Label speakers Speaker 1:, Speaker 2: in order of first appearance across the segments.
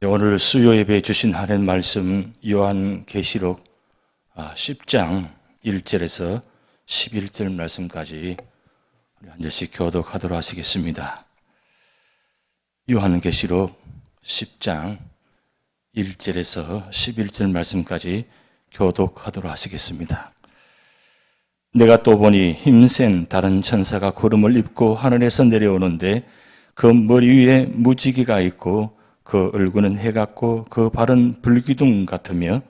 Speaker 1: 오늘 수요 예배에 주신 하나님 말씀 요한계시록 10장 1절에서 11절 말씀까지 우리 한 절씩 교독하도록 하시겠습니다. 요한계시록 10장 1절에서 11절 말씀까지 교독하도록 하시겠습니다. 내가 또 보니 힘센 다른 천사가 구름을 입고 하늘에서 내려오는데 그 머리 위에 무지개가 있고 그 얼굴은 해 같고 그 발은 불기둥 같으며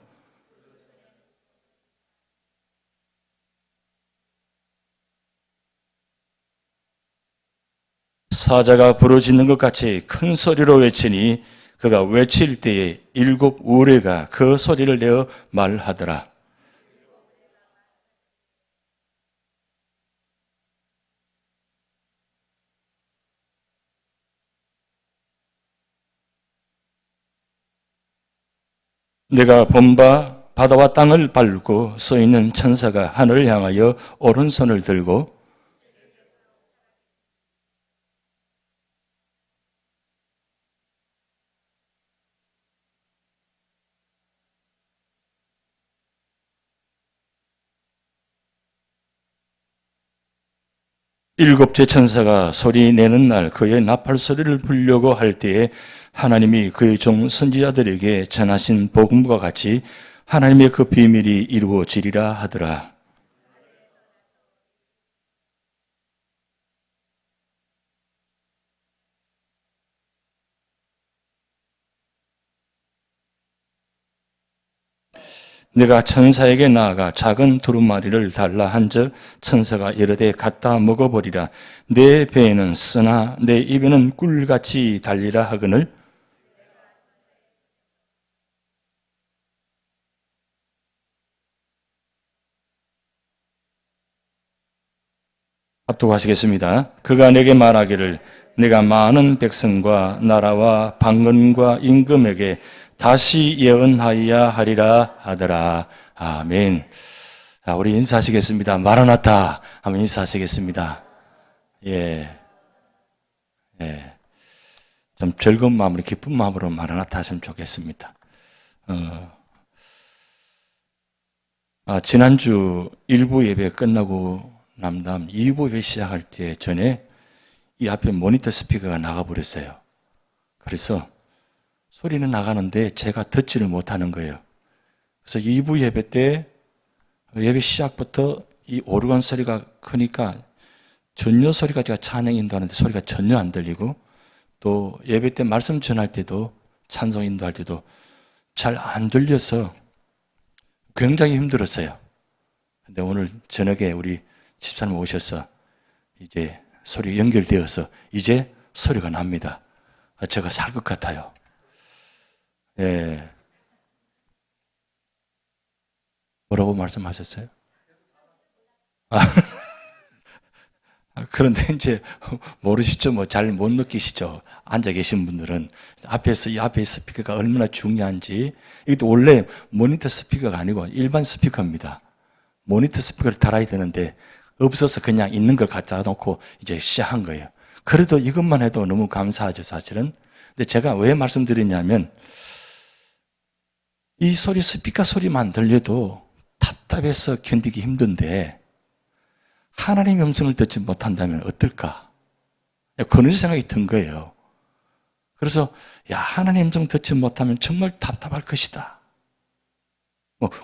Speaker 1: 사자가 부르짖는 것 같이 큰 소리로 외치니 그가 외칠 때에 7 우레가 그 소리를 내어 말하더라. 내가 본 바 바다와 땅을 밟고 서 있는 천사가 하늘을 향하여 오른손을 들고 일곱째 천사가 소리 내는 날 그의 나팔 소리를 불려고 할 때에 하나님이 그의 종 선지자들에게 전하신 복음과 같이 하나님의 그 비밀이 이루어지리라 하더라. 내가 천사에게 나아가 작은 두루마리를 달라 한즉 천사가 이르되 갖다 먹어버리라. 내 배에는 쓰나 내 입에는 꿀같이 달리라 하거늘 합독하시겠습니다. 그가 내게 말하기를 내가 많은 백성과 나라와 방언과 임금에게 다시 예언하여야 하리라 하더라. 아멘. 자, 우리 인사하시겠습니다. 마라나타 한번 인사하시겠습니다. 예. 좀 즐거운 마음으로 기쁜 마음으로 마라나타 하시면 좋겠습니다. 지난주 1부 예배 끝나고 난 다음 2부 예배 시작할 때 전에 이 앞에 모니터 스피커가 나가버렸어요. 그래서 소리는 나가는데 제가 듣지를 못하는 거예요. 그래서 2부 예배 때 예배 시작부터 이 오르간 소리가 크니까 전혀 소리가 제가 찬양 인도하는데 소리가 전혀 안 들리고 또 예배 때 말씀 전할 때도 찬송 인도할 때도 잘 안 들려서 굉장히 힘들었어요. 근데 오늘 저녁에 우리 집사님 오셔서 이제 소리 연결되어서 이제 소리가 납니다. 제가 살 것 같아요. 예. 뭐라고 말씀하셨어요? 그런데 이제 모르시죠? 뭐 잘 못 느끼시죠? 앉아 계신 분들은 앞에서 이 앞에 스피커가 얼마나 중요한지. 이것도 원래 모니터 스피커가 아니고 일반 스피커입니다. 모니터 스피커를 달아야 되는데 없어서 그냥 있는 걸 갖다 놓고 이제 시작한 거예요. 그래도 이것만 해도 너무 감사하죠, 사실은. 근데 제가 왜 말씀드리냐면 이 소리, 스피커 소리만 들려도 답답해서 견디기 힘든데 하나님의 음성을 듣지 못한다면 어떨까? 그런 생각이 든 거예요. 그래서 하나님의 음성 듣지 못하면 정말 답답할 것이다.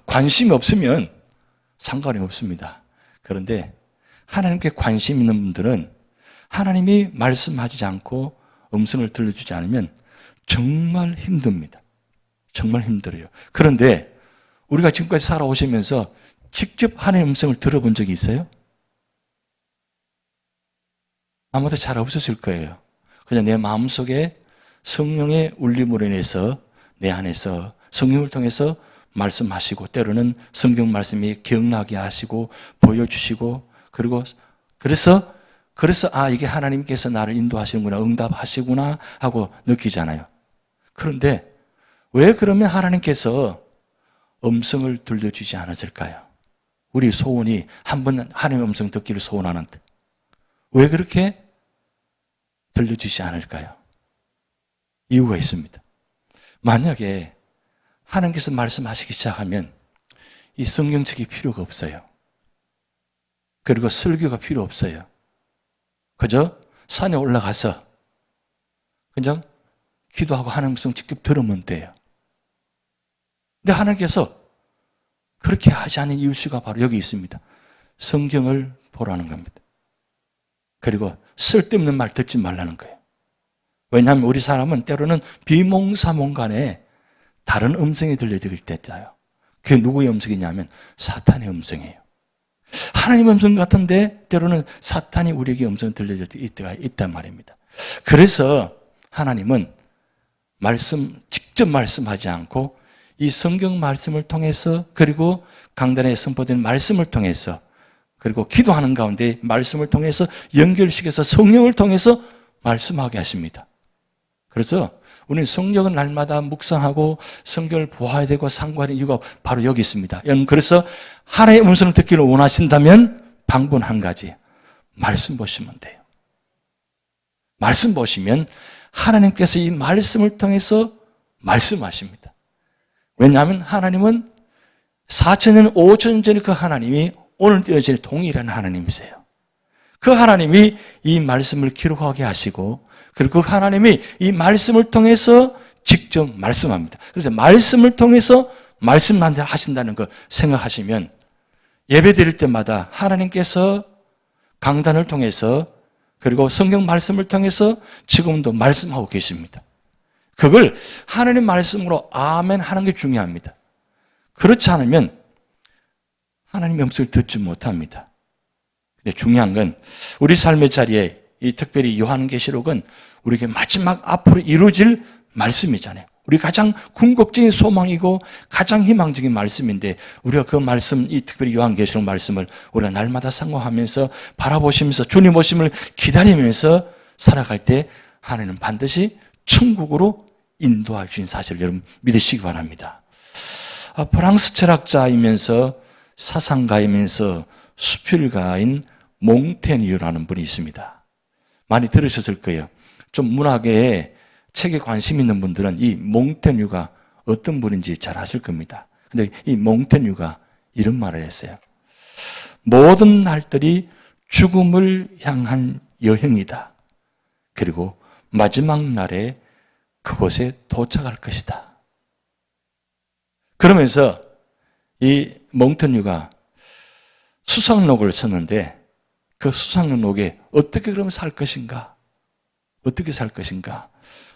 Speaker 1: 관심이 없으면 상관이 없습니다. 그런데 하나님께 관심 있는 분들은 하나님이 말씀하지 않고 음성을 들려주지 않으면 정말 힘듭니다. 정말 힘들어요. 그런데 우리가 지금까지 살아오시면서 직접 하나님의 음성을 들어본 적이 있어요? 아무도 잘 없었을 거예요. 그냥 내 마음속에 성령의 울림으로 인해서 내 안에서 성령을 통해서 말씀하시고 때로는 성경 말씀이 기억나게 하시고 보여주시고 그래서 이게 하나님께서 나를 인도하시는구나, 응답하시구나 하고 느끼잖아요. 그런데 왜 그러면 하나님께서 음성을 들려주지 않았을까요? 우리 소원이 한 번 하나님의 음성 듣기를 소원하는데 왜 그렇게 들려주지 않을까요? 이유가 있습니다. 만약에 하나님께서 말씀하시기 시작하면 이 성경책이 필요가 없어요. 그리고 설교가 필요 없어요. 그저 산에 올라가서 그냥 기도하고 하나님 말씀 직접 들으면 돼요. 근데 하나님께서 그렇게 하지 않은 이유가 바로 여기 있습니다. 성경을 보라는 겁니다. 그리고 쓸데없는 말 듣지 말라는 거예요. 왜냐하면 우리 사람은 때로는 비몽사몽간에 다른 음성이 들려질 때 있어요. 그게 누구의 음성이냐면 사탄의 음성이에요. 하나님 음성 같은데 때로는 사탄이 우리에게 음성 들려질 때가 있단 말입니다. 그래서 하나님은 직접 말씀하지 않고 이 성경 말씀을 통해서 그리고 강단에 선포된 말씀을 통해서 그리고 기도하는 가운데 말씀을 통해서 연결시켜서 성령을 통해서 말씀하게 하십니다. 그래서 우리는 성경을 날마다 묵상하고 성경을 보아야 되고 상고하는 이유가 바로 여기 있습니다. 여러분, 그래서 하나님의 음성을 듣기를 원하신다면 방법 한 가지, 말씀 보시면 돼요. 말씀 보시면 하나님께서 이 말씀을 통해서 말씀하십니다. 왜냐하면 하나님은 4,000년, 5,000년 전에 그 하나님이 오늘 여전히 동일한 하나님이세요. 그 하나님이 이 말씀을 기록하게 하시고 그리고 그 하나님이 이 말씀을 통해서 직접 말씀합니다. 그래서 말씀을 통해서 말씀하신다는 거 생각하시면 예배 드릴 때마다 하나님께서 강단을 통해서 그리고 성경 말씀을 통해서 지금도 말씀하고 계십니다. 그걸 하나님 말씀으로 아멘 하는 게 중요합니다. 그렇지 않으면 하나님의 음성을 듣지 못합니다. 근데 중요한 건 우리 삶의 자리에 이 특별히 요한계시록은 우리에게 마지막 앞으로 이루어질 말씀이잖아요. 우리 가장 궁극적인 소망이고 가장 희망적인 말씀인데 우리가 그 말씀, 이 특별히 요한계시록 말씀을 우리가 날마다 상고하면서 바라보시면서 주님 오심을 기다리면서 살아갈 때 하나님은 반드시 천국으로 인도해 주신 사실을 여러분 믿으시기 바랍니다. 프랑스 철학자이면서 사상가이면서 수필가인 몽테뉴라는 분이 있습니다. 많이 들으셨을 거예요. 좀 문학에 책에 관심 있는 분들은 이 몽테뉴가 어떤 분인지 잘 아실 겁니다. 근데 이 몽테뉴가 이런 말을 했어요. 모든 날들이 죽음을 향한 여행이다. 그리고 마지막 날에 그곳에 도착할 것이다. 그러면서 이 몽테뉴가 수상록을 썼는데 그 수상록에 어떻게 그러면 살 것인가? 어떻게 살 것인가?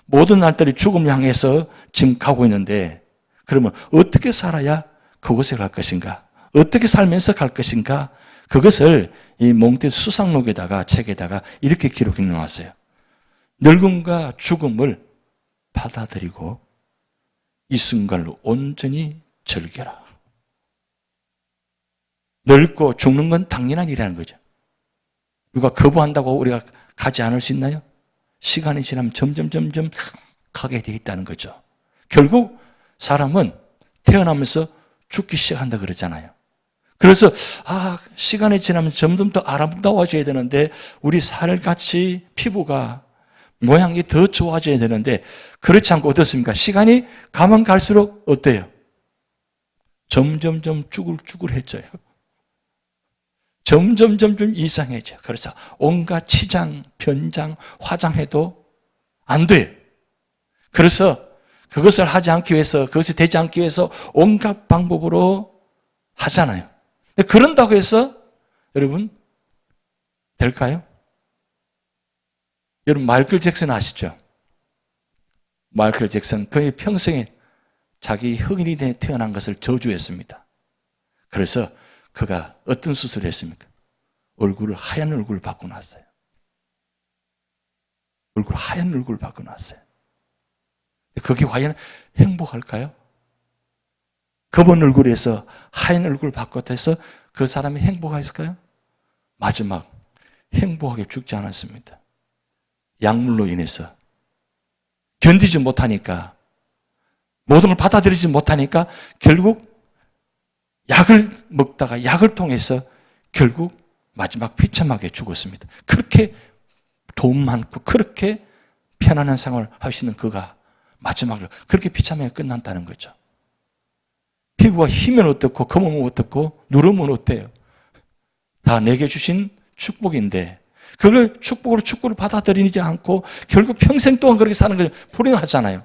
Speaker 1: 모든 날들이 죽음을 향해서 지금 가고 있는데 그러면 어떻게 살아야 그곳에 갈 것인가? 어떻게 살면서 갈 것인가? 그것을 이 몽테뉴 수상록에다가 책에다가 이렇게 기록해 놓았어요. 늙음과 죽음을 받아들이고 이 순간을 온전히 즐겨라. 늙고 죽는 건 당연한 일이라는 거죠. 누가 거부한다고 우리가 가지 않을 수 있나요? 시간이 지나면 점점 가게 되어 있다는 거죠. 결국 사람은 태어나면서 죽기 시작한다 그러잖아요. 그래서 시간이 지나면 점점 더 아름다워져야 되는데 우리 살같이 피부가 모양이 더 좋아져야 되는데 그렇지 않고 어떻습니까? 시간이 가면 갈수록 어때요? 점점 쭈글쭈글해져요. 점점 이상해져요. 그래서 온갖 치장, 변장, 화장해도 안 돼요. 그래서 그것을 하지 않기 위해서, 그것이 되지 않기 위해서 온갖 방법으로 하잖아요. 그런다고 해서 여러분 될까요? 여러분 마이클 잭슨 아시죠? 마이클 잭슨 그의 평생에 자기 흑인이 태어난 것을 저주했습니다. 그래서 그가 어떤 수술을 했습니까? 하얀 얼굴을 바꿔놨어요. 하얀 얼굴을 바꿔놨어요. 그게 과연 행복할까요? 그분 얼굴에서 하얀 얼굴을 바꿨다 해서 그 사람이 행복했을까요? 마지막 행복하게 죽지 않았습니다. 약물로 인해서 견디지 못하니까 모든 걸 받아들이지 못하니까 결국 약을 먹다가 약을 통해서 결국 마지막 비참하게 죽었습니다. 그렇게 돈 많고 그렇게 편안한 생활을 하시는 그가 마지막으로 그렇게 비참하게 끝난다는 거죠. 피부가 희면 어떻고 검으면 어떻고 누르면 어때요? 다 내게 주신 축복인데 그걸 축복으로 축복을 받아들이지 않고 결국 평생 동안 그렇게 사는 게 불행하잖아요.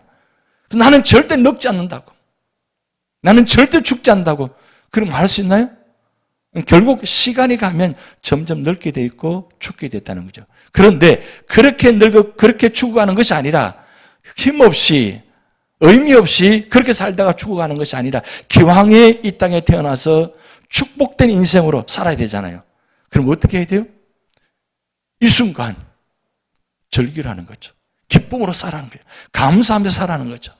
Speaker 1: 나는 절대 늙지 않는다고. 나는 절대 죽지 않는다고. 그럼 말할 수 있나요? 결국 시간이 가면 점점 늙게 돼 있고 죽게 됐다는 거죠. 그런데 그렇게 늙어 그렇게 죽어가는 것이 아니라 힘없이 의미 없이 그렇게 살다가 죽어가는 것이 아니라 기왕에 이 땅에 태어나서 축복된 인생으로 살아야 되잖아요. 그럼 어떻게 해야 돼요? 이 순간 즐기라는 거죠. 기쁨으로 살아가는 거예요. 감사하며 살아가는 거죠.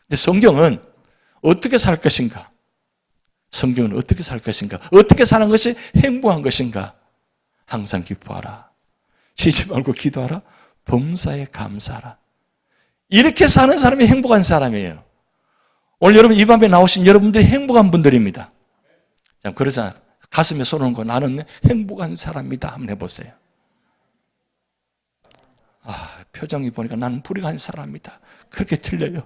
Speaker 1: 근데 성경은 어떻게 살 것인가? 성경은 어떻게 살 것인가? 어떻게 사는 것이 행복한 것인가? 항상 기뻐하라. 쉬지 말고 기도하라. 범사에 감사하라. 이렇게 사는 사람이 행복한 사람이에요. 오늘 여러분 이 밤에 나오신 여러분들이 행복한 분들입니다. 그러자 가슴에 손을 얹고 나는 행복한 사람이다 한번 해보세요. 표정이 보니까 나는 불행한 사람이다. 그렇게 틀려요.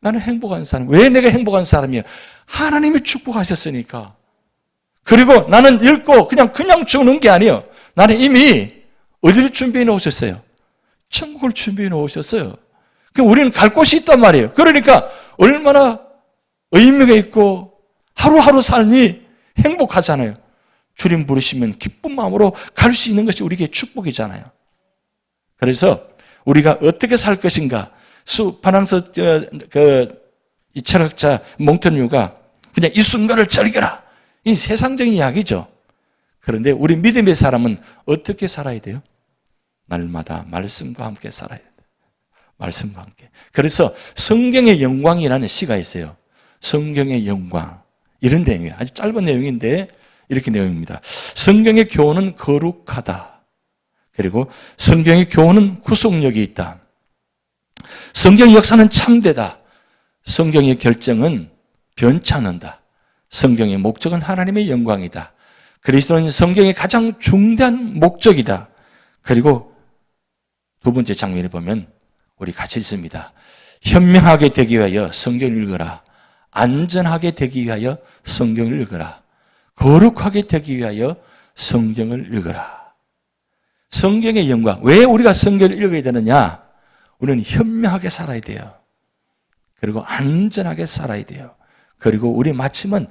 Speaker 1: 나는 행복한 사람. 왜 내가 행복한 사람이에요? 하나님이 축복하셨으니까. 그리고 나는 읽고 그냥 죽는 게 아니에요. 나는 이미 어디를 준비해 놓으셨어요? 천국을 준비해 놓으셨어요. 그럼 우리는 갈 곳이 있단 말이에요. 그러니까 얼마나 의미가 있고 하루하루 삶이 행복하잖아요. 주님 부르시면 기쁜 마음으로 갈 수 있는 것이 우리에게 축복이잖아요. 그래서 우리가 어떻게 살 것인가? 파랑스 이 철학자 몽테뉴가 그냥 이 순간을 즐겨라. 이 세상적인 이야기죠. 그런데 우리 믿음의 사람은 어떻게 살아야 돼요? 날마다 말씀과 함께 살아야 돼요. 말씀과 함께. 그래서 성경의 영광이라는 시가 있어요. 성경의 영광. 이런 내용이에요. 아주 짧은 내용인데 이렇게 내용입니다. 성경의 교훈은 거룩하다. 그리고 성경의 교훈은 구속력이 있다. 성경의 역사는 참되다. 성경의 결정은 변치 않는다. 성경의 목적은 하나님의 영광이다. 그리스도는 성경의 가장 중대한 목적이다. 그리고 두 번째 장면에 보면 우리 같이 읽습니다. 현명하게 되기 위하여 성경을 읽어라. 안전하게 되기 위하여 성경을 읽어라. 거룩하게 되기 위하여 성경을 읽어라. 성경의 영광. 왜 우리가 성경을 읽어야 되느냐? 우리는 현명하게 살아야 돼요. 그리고 안전하게 살아야 돼요. 그리고 우리 마침은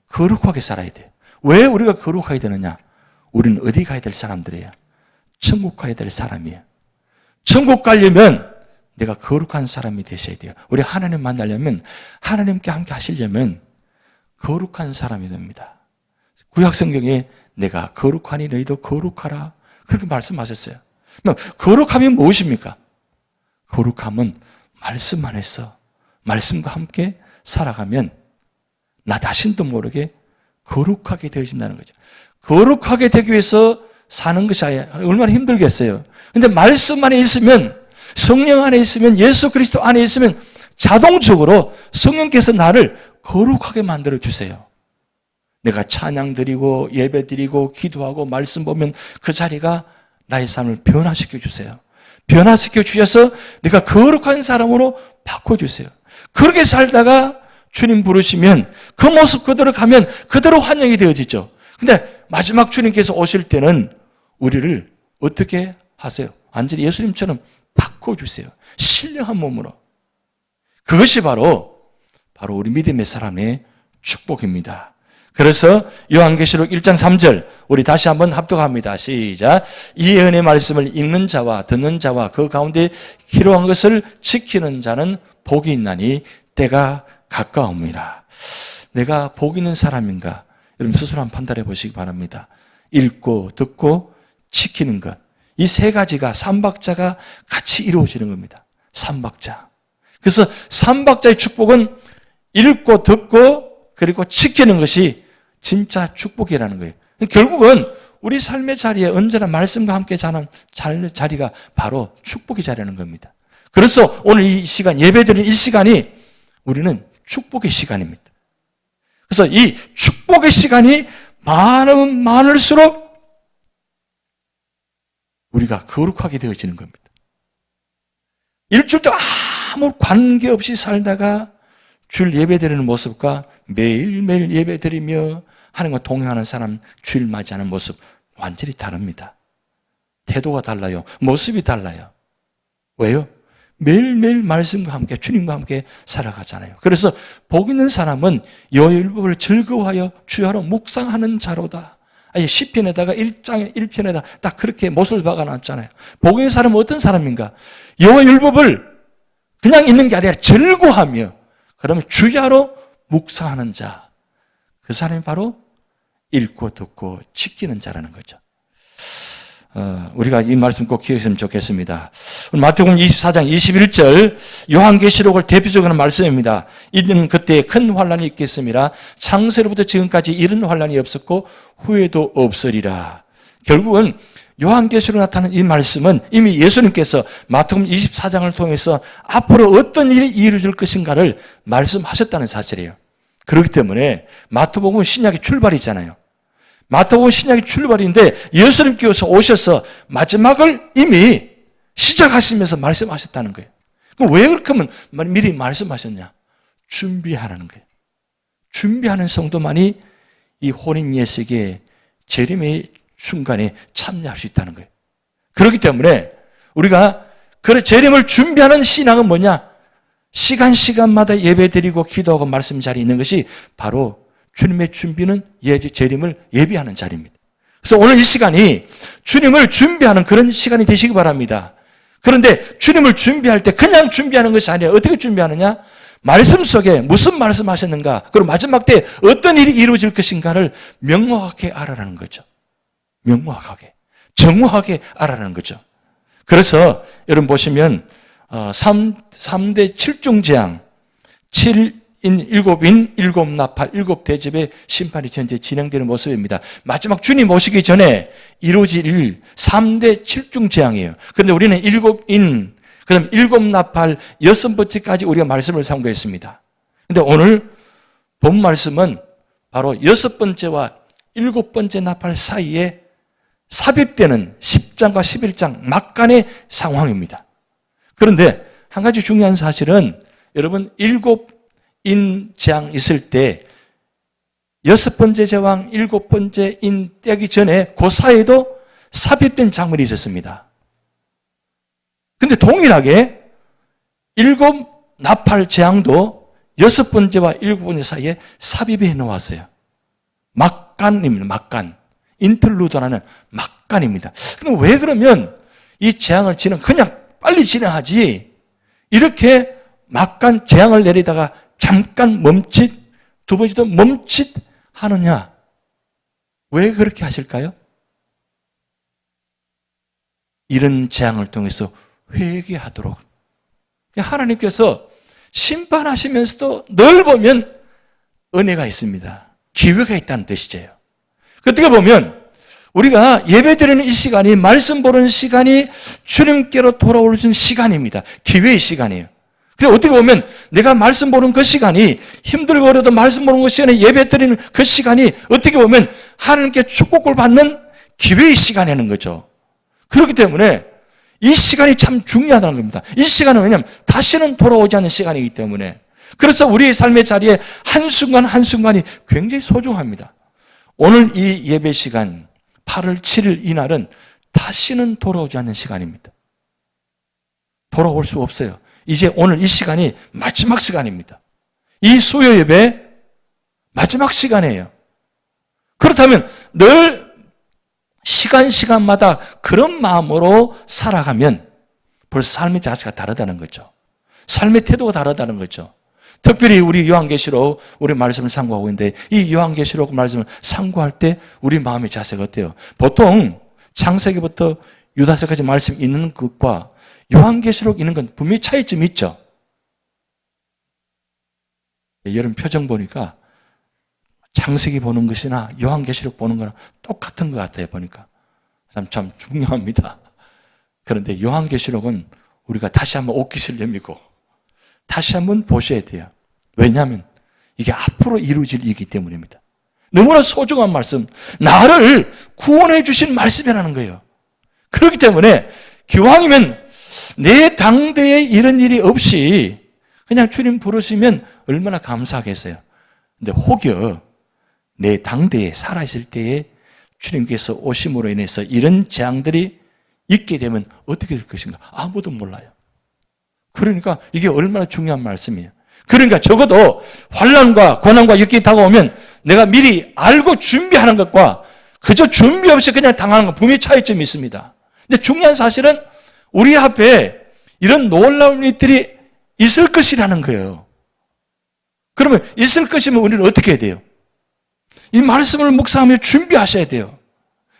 Speaker 1: 거룩하게 살아야 돼요. 왜 우리가 거룩하게 되느냐? 우리는 어디 가야 될 사람들이에요? 천국 가야 될 사람이에요. 천국 가려면 내가 거룩한 사람이 되셔야 돼요. 우리 하나님 만나려면, 하나님께 함께 하시려면 거룩한 사람이 됩니다. 구약 성경에 내가 거룩하니 너희도 거룩하라. 그렇게 말씀하셨어요. 거룩함이 무엇입니까? 거룩함은 말씀 안에서 말씀과 함께 살아가면 나 자신도 모르게 거룩하게 되어진다는 거죠. 거룩하게 되기 위해서 사는 것이 얼마나 힘들겠어요. 근데 말씀 안에 있으면, 성령 안에 있으면, 예수 그리스도 안에 있으면 자동적으로 성령께서 나를 거룩하게 만들어 주세요. 내가 찬양 드리고 예배 드리고 기도하고 말씀 보면 그 자리가 나의 삶을 변화시켜 주세요. 변화시켜 주셔서 내가 거룩한 사람으로 바꿔주세요. 그렇게 살다가 주님 부르시면 그 모습 그대로 가면 그대로 환영이 되어지죠. 근데 마지막 주님께서 오실 때는 우리를 어떻게 하세요? 완전히 예수님처럼 바꿔주세요. 신령한 몸으로. 그것이 바로 우리 믿음의 사람의 축복입니다. 그래서 요한계시록 1장 3절 우리 다시 한번 합독합니다. 시작. 이 예언의 말씀을 읽는 자와 듣는 자와 그 가운데 기록한 것을 지키는 자는 복이 있나니 때가 가까움이라. 내가 복 있는 사람인가? 여러분 스스로 한번 판단해 보시기 바랍니다. 읽고 듣고 지키는 것. 이 세 가지가 삼박자가 같이 이루어지는 겁니다. 삼박자. 그래서 삼박자의 축복은 읽고 듣고 그리고 지키는 것이 진짜 축복이라는 거예요. 결국은 우리 삶의 자리에 언제나 말씀과 함께 사는 자리가 바로 축복의 자리라는 겁니다. 그래서 오늘 이 시간, 예배드리는 이 시간이 우리는 축복의 시간입니다. 그래서 이 축복의 시간이 많으면 많을수록 우리가 거룩하게 되어지는 겁니다. 일주일 동안 아무 관계없이 살다가 주일 예배드리는 모습과 매일매일 예배드리며 하나님과 동행하는 사람, 주일 맞이하는 모습 완전히 다릅니다. 태도가 달라요. 모습이 달라요. 왜요? 매일매일 말씀과 함께 주님과 함께 살아가잖아요. 그래서 복 있는 사람은 여호와를 즐거워하여 주야로 묵상하는 자로다. 아니 시편에다가 1장 1편에다 딱 그렇게 못을 박아놨잖아요. 복 있는 사람은 어떤 사람인가? 여호와 율법을 그냥 읽는 게 아니라 즐거워하며 그러면 주야로 묵상하는 자. 그 사람이 바로 읽고 듣고 지키는 자라는 거죠. 우리가 이 말씀 꼭 기억했으면 좋겠습니다. 마태복음 24장 21절 요한계시록을 대표적으로 하는 말씀입니다. 이는 그때 큰 환란이 있겠습니다. 창세로부터 지금까지 이런 환란이 없었고 후에도 없으리라. 결국은 요한계시록에 나타난 이 말씀은 이미 예수님께서 마태복음 24장을 통해서 앞으로 어떤 일이 이루어질 것인가를 말씀하셨다는 사실이에요. 그렇기 때문에 마태복음은 신약의 출발이잖아요. 마태복음 신약의 출발인데 예수님께서 오셔서 마지막을 이미 시작하시면서 말씀하셨다는 거예요. 그럼 왜 그렇게 하면 미리 말씀하셨냐? 준비하라는 거예요. 준비하는 성도만이 이 혼인 예식의 재림의 순간에 참여할 수 있다는 거예요. 그렇기 때문에 우리가 그 재림을 준비하는 신앙은 뭐냐? 시간마다 예배드리고 기도하고 말씀 자리에 있는 것이 바로 주님의 준비는 재림을 예비하는 자리입니다. 그래서 오늘 이 시간이 주님을 준비하는 그런 시간이 되시기 바랍니다. 그런데 주님을 준비할 때 그냥 준비하는 것이 아니라 어떻게 준비하느냐? 말씀 속에 무슨 말씀하셨는가? 그리고 마지막 때 어떤 일이 이루어질 것인가를 명확하게 알아라는 거죠. 명확하게, 정확하게 알아라는 거죠. 그래서 여러분 보시면 3대 7중재앙, 7인 7인 7나팔 7대접의 심판이 현재 진행되는 모습입니다. 마지막 주님 오시기 전에 이루어질 일 3대 7중재앙이에요. 그런데 우리는 7인 그 다음 7나팔 6번째까지 우리가 말씀을 상고했습니다. 그런데 오늘 본 말씀은 바로 6번째와 7번째 나팔 사이에 삽입되는 10장과 11장 막간의 상황입니다. 그런데 한 가지 중요한 사실은 여러분 7인 재앙 있을 때 6번째 제왕 7번째 인 떼기 전에 그 사이에도 삽입된 장면이 있었습니다. 근데 동일하게 7나팔 재앙도 6번째와 7번째 사이에 삽입해 놓았어요. 막간입니다. 막간. 인틀루드라는 막간입니다. 근데 왜 그러면 이 재앙을 그냥 빨리 진행하지 이렇게 막간 재앙을 내리다가 잠깐 멈칫, 두 번째도 멈칫 하느냐? 왜 그렇게 하실까요? 이런 재앙을 통해서 회개하도록. 하나님께서 심판하시면서도 늘 보면 은혜가 있습니다. 기회가 있다는 뜻이죠. 어떻게 보면 우리가 예배드리는 이 시간이 말씀 보는 시간이 주님께로 돌아오는 시간입니다. 기회의 시간이에요. 그래서 어떻게 보면 내가 말씀 보는 그 시간이 힘들고 어려도 말씀 보는 그 시간에 예배드리는 그 시간이 어떻게 보면 하나님께 축복을 받는 기회의 시간이라는 거죠. 그렇기 때문에 이 시간이 참 중요하다는 겁니다. 이 시간은 왜냐하면 다시는 돌아오지 않는 시간이기 때문에 그래서 우리의 삶의 자리에 한순간 한순간이 굉장히 소중합니다. 오늘 이 예배 시간 8월 7일 이날은 다시는 돌아오지 않는 시간입니다. 돌아올 수 없어요. 이제 오늘 이 시간이 마지막 시간입니다. 이 수요 예배 마지막 시간이에요. 그렇다면 늘 시간마다 그런 마음으로 살아가면 벌써 삶의 자세가 다르다는 거죠. 삶의 태도가 다르다는 거죠. 특별히 우리 요한계시록 우리 말씀을 상고하고 있는데 이 요한계시록 말씀을 상고할 때 우리 마음의 자세가 어때요? 보통 창세기부터 유다서까지 말씀 있는 것과 요한계시록 있는 건 분명히 차이점이 있죠. 여러분 표정 보니까 창세기 보는 것이나 요한계시록 보는 거랑 똑같은 것 같아요. 보니까 참 중요합니다. 그런데 요한계시록은 우리가 다시 한번 옷깃을 내밀고 다시 한번 보셔야 돼요. 왜냐하면 이게 앞으로 이루어질 일이기 때문입니다. 너무나 소중한 말씀, 나를 구원해 주신 말씀이라는 거예요. 그렇기 때문에 기왕이면 내 당대에 이런 일이 없이 그냥 주님 부르시면 얼마나 감사하겠어요. 근데 혹여 내 당대에 살아있을 때에 주님께서 오심으로 인해서 이런 재앙들이 있게 되면 어떻게 될 것인가? 아무도 몰라요. 그러니까 이게 얼마나 중요한 말씀이에요. 그러니까 적어도 환난과 고난과 역경이 다가오면 내가 미리 알고 준비하는 것과 그저 준비 없이 그냥 당하는 것 분명히 차이점이 있습니다. 근데 중요한 사실은 우리 앞에 이런 놀라운 일들이 있을 것이라는 거예요. 그러면 있을 것이면 우리는 어떻게 해야 돼요? 이 말씀을 묵상하며 준비하셔야 돼요.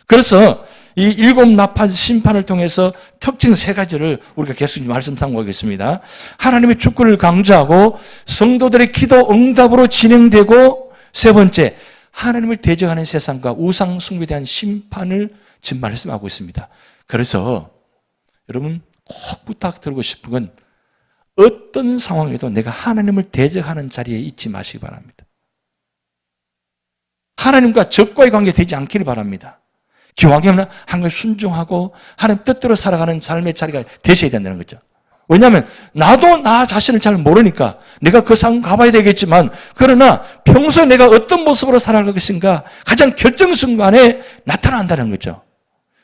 Speaker 1: 그래서 이 일곱 나팔 심판을 통해서 특징 세 가지를 우리가 계속 말씀 삼고하겠습니다. 하나님의 축구를 강조하고 성도들의 기도 응답으로 진행되고, 세 번째, 하나님을 대적하는 세상과 우상 숭배에 대한 심판을 지금 말씀하고 있습니다. 그래서 여러분 꼭 부탁드리고 싶은 건 어떤 상황에도 내가 하나님을 대적하는 자리에 있지 마시기 바랍니다. 하나님과 적과의 관계 되지 않기를 바랍니다. 기왕이면 하나님께 순종하고 하나님 뜻대로 살아가는 삶의 자리가 되셔야 된다는 거죠. 왜냐하면 나도 나 자신을 잘 모르니까 내가 그 상황 가봐야 되겠지만, 그러나 평소에 내가 어떤 모습으로 살아갈 것인가 가장 결정순간에 나타난다는 거죠.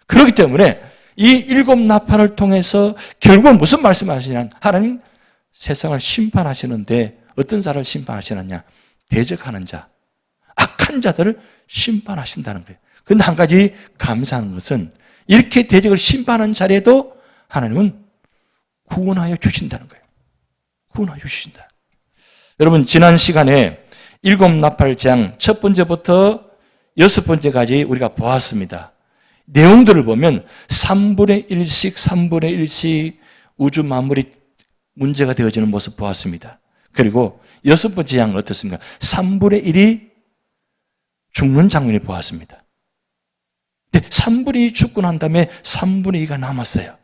Speaker 1: 그렇기 때문에 이 일곱 나팔을 통해서 결국은 무슨 말씀하시냐면 하나님 세상을 심판하시는데 어떤 자를 심판하시느냐? 대적하는 자, 악한 자들을 심판하신다는 거예요. 근데 한 가지 감사한 것은 이렇게 대적을 심판하는 자리에도 하나님은 구원하여 주신다는 거예요. 구원하여 주신다. 여러분 지난 시간에 일곱 나팔 재앙 첫 번째부터 여섯 번째까지 우리가 보았습니다. 내용들을 보면 3분의 1씩 3분의 1씩 우주 만물이 문제가 되어지는 모습 보았습니다. 그리고 여섯 번째 재앙은 어떻습니까? 3분의 1이 죽는 장면을 보았습니다. 근데 3분의 2 죽고 난 다음에 3분의 2가 남았어요.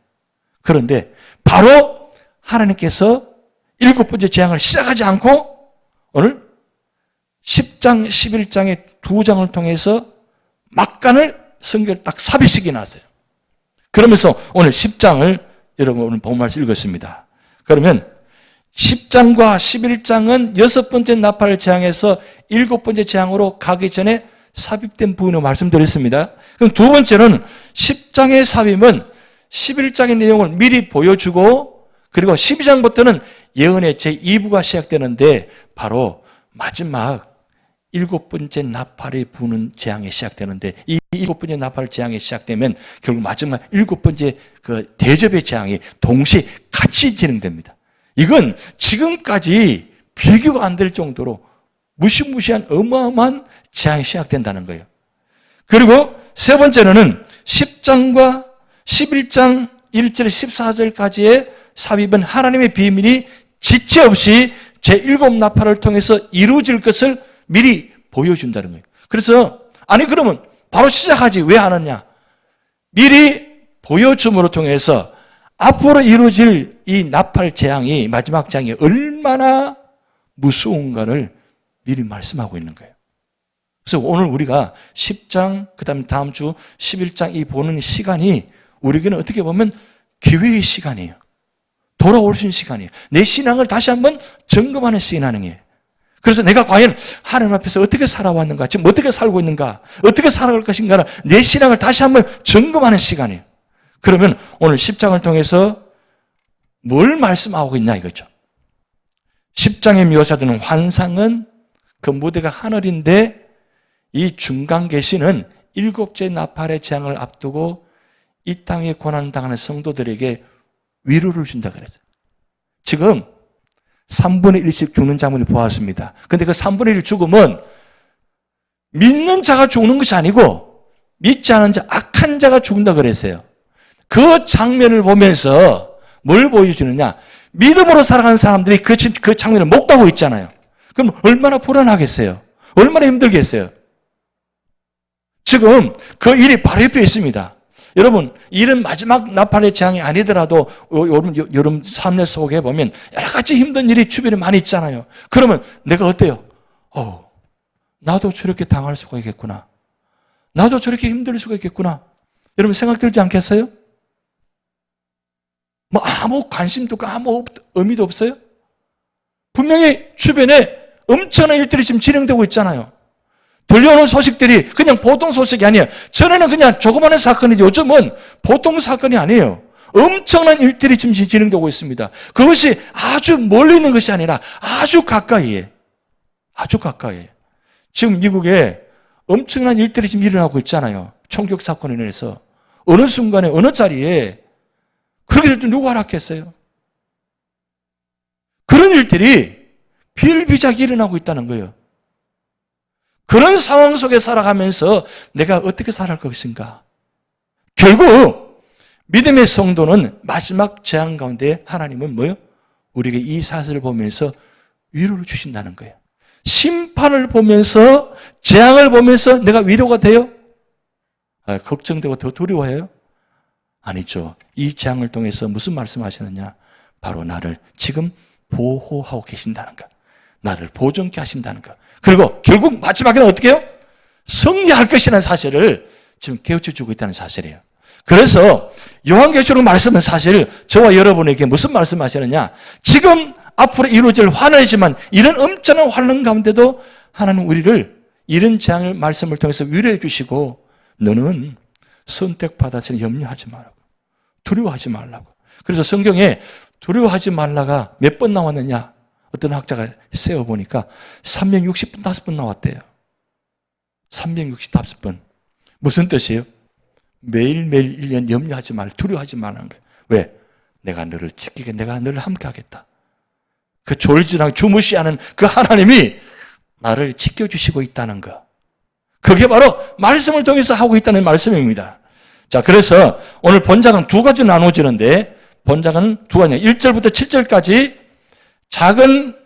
Speaker 1: 그런데 바로 하나님께서 일곱 번째 재앙을 시작하지 않고 오늘 10장, 11장의 두 장을 통해서 막간을 성경을 딱 삽입시켜 놨어요. 그러면서 오늘 10장을 여러분 오늘 본 말씀 읽었습니다. 그러면 10장과 11장은 여섯 번째 나팔 재앙에서 일곱 번째 재앙으로 가기 전에 삽입된 부분을 말씀드렸습니다. 그럼 두 번째는 10장의 삽입은 11장의 내용을 미리 보여주고, 그리고 12장부터는 예언의 제2부가 시작되는데 바로 마지막 일곱 번째 나팔이 부는 재앙이 시작되는데, 이 일곱 번째 나팔 재앙이 시작되면 결국 마지막 일곱 번째 그 대접의 재앙이 동시에 같이 진행됩니다. 이건 지금까지 비교가 안 될 정도로 무시무시한 어마어마한 재앙이 시작된다는 거예요. 그리고 세 번째로는 10장과 11장 1절 14절까지의 삽입은 하나님의 비밀이 지체 없이 제7 나팔을 통해서 이루어질 것을 미리 보여준다는 거예요. 그래서 아니 그러면 바로 시작하지 왜 안 하냐? 미리 보여줌으로 통해서 앞으로 이루어질 이 나팔 재앙이, 마지막 재앙이 얼마나 무서운가를 미리 말씀하고 있는 거예요. 그래서 오늘 우리가 10장, 그 다음에 다음 주 11장 이 보는 시간이 우리에게는 어떻게 보면 기회의 시간이에요. 돌아오신 시간이에요. 내 신앙을 다시 한번 점검하는 시간이에요. 그래서 내가 과연 하나님 앞에서 어떻게 살아왔는가, 지금 어떻게 살고 있는가, 어떻게 살아갈 것인가를 내 신앙을 다시 한번 점검하는 시간이에요. 그러면 오늘 10장을 통해서 뭘 말씀하고 있냐 이거죠. 10장에 묘사되는 환상은 그 무대가 하늘인데, 이 중간 계시는 일곱째 나팔의 재앙을 앞두고 이 땅에 고난당하는 성도들에게 위로를 준다 그랬어요. 지금 3분의 1씩 죽는 장면을 보았습니다. 그런데 그 3분의 1 죽음은 믿는 자가 죽는 것이 아니고 믿지 않은 자, 악한 자가 죽는다 그랬어요. 그 장면을 보면서 뭘 보여주느냐? 믿음으로 살아가는 사람들이 그 장면을 못 가고 있잖아요. 그럼 얼마나 불안하겠어요? 얼마나 힘들겠어요? 지금 그 일이 바로 옆에 있습니다. 여러분, 일은 마지막 나팔의 재앙이 아니더라도 여러분 삶의 속에 보면 여러 가지 힘든 일이 주변에 많이 있잖아요. 그러면 내가 어때요? 나도 저렇게 당할 수가 있겠구나. 나도 저렇게 힘들 수가 있겠구나. 여러분 생각 들지 않겠어요? 뭐 아무 관심도 없고 아무 의미도 없어요? 분명히 주변에 엄청난 일들이 지금 진행되고 있잖아요. 들려오는 소식들이 그냥 보통 소식이 아니에요. 전에는 그냥 조그마한 사건인데 요즘은 보통 사건이 아니에요. 엄청난 일들이 지금 진행되고 있습니다. 그것이 아주 멀리 있는 것이 아니라 아주 가까이에. 아주 가까이에. 지금 미국에 엄청난 일들이 지금 일어나고 있잖아요. 총격 사건에 인해서. 어느 순간에 어느 자리에 그렇게 될 줄 누가 알았겠어요? 그런 일들이 비일비재하게 일어나고 있다는 거예요. 그런 상황 속에 살아가면서 내가 어떻게 살아갈 것인가? 결국 믿음의 성도는 마지막 재앙 가운데 하나님은 뭐요? 우리에게 이 사실을 보면서 위로를 주신다는 거예요. 심판을 보면서 재앙을 보면서 내가 위로가 돼요? 걱정되고 더 두려워해요? 아니죠. 이 재앙을 통해서 무슨 말씀하시느냐? 바로 나를 지금 보호하고 계신다는 것. 나를 보존케 하신다는 것. 그리고 결국 마지막에는 어떻게 해요? 승리할 것이라는 사실을 지금 깨우쳐주고 있다는 사실이에요. 그래서 요한계시록 말씀은 사실 저와 여러분에게 무슨 말씀하시느냐? 지금 앞으로 이루어질 환난이지만 이런 엄청난 환난 가운데도 하나님 우리를 이런 재앙을 말씀을 통해서 위로해 주시고 너는 선택받았으니 염려하지 말라고. 두려워하지 말라고. 그래서 성경에 두려워하지 말라가 몇 번 나왔느냐? 어떤 학자가 세어보니까 365번 나왔대요. 365번. 무슨 뜻이에요? 매일매일 1년 염려하지 말, 두려워하지 말라는 거예요. 왜? 내가 너를 지키게, 내가 너를 함께 하겠다. 그 졸지랑 주무시하는 그 하나님이 나를 지켜주시고 있다는 거. 그게 바로 말씀을 통해서 하고 있다는 말씀입니다. 자, 그래서 오늘 본장은 두 가지 나눠지는데 본장은 두 가지, 1절부터 7절까지 작은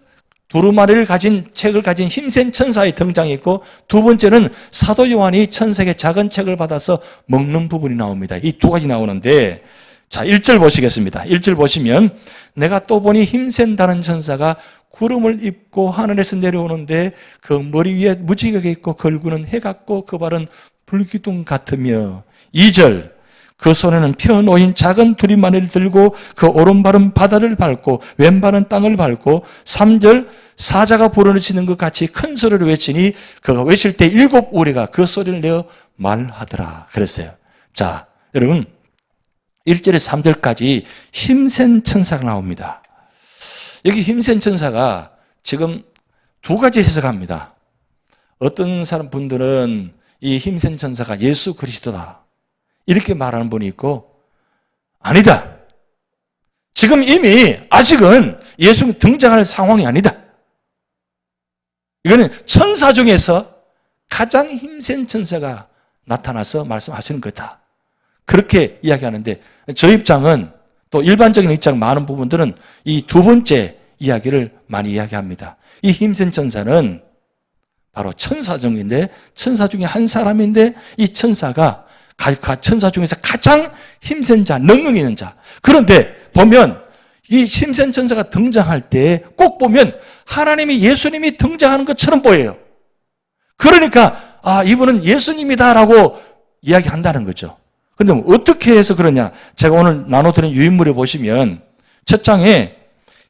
Speaker 1: 두루마리를 가진 책을 가진 힘센 천사의 등장이 있고 두 번째는 사도 요한이 천사에게 작은 책을 받아서 먹는 부분이 나옵니다. 이 두 가지 나오는데 자, 1절 보시겠습니다. 1절 보시면 내가 또 보니 힘센 다른 천사가 구름을 입고 하늘에서 내려오는데 그 머리 위에 무지개가 있고 그 얼굴은 해 같고 그 발은 불기둥 같으며 2절 그 손에는 펴놓인 작은 두리마리를 들고 그 오른발은 바다를 밟고 왼발은 땅을 밟고 3절 사자가 부르짖는 것 같이 큰 소리를 외치니 그가 외칠 때 7 우리가 그 소리를 내어 말하더라 그랬어요. 자, 여러분 1절에 3절까지 힘센 천사가 나옵니다. 여기 힘센 천사가 지금 두 가지 해석합니다. 어떤 사람 분들은 이 힘센 천사가 예수 그리스도다 이렇게 말하는 분이 있고 아니다. 지금 이미 아직은 예수님 등장할 상황이 아니다. 이거는 천사 중에서 가장 힘센 천사가 나타나서 말씀하시는 거다. 그렇게 이야기하는데 저 입장은 또 일반적인 입장 많은 부분들은 이 두 번째 이야기를 많이 이야기합니다. 이 힘센 천사는 바로 천사 중인데 천사 중에 한 사람인데 이 천사가 천사 중에서 가장 힘센 자, 능력 있는 자. 그런데 보면 이 힘센 천사가 등장할 때 꼭 보면 하나님이 예수님이 등장하는 것처럼 보여요. 그러니까 이분은 예수님이다라고 이야기한다는 거죠. 그런데 어떻게 해서 그러냐? 제가 오늘 나눠드린 유인물에 보시면 첫 장에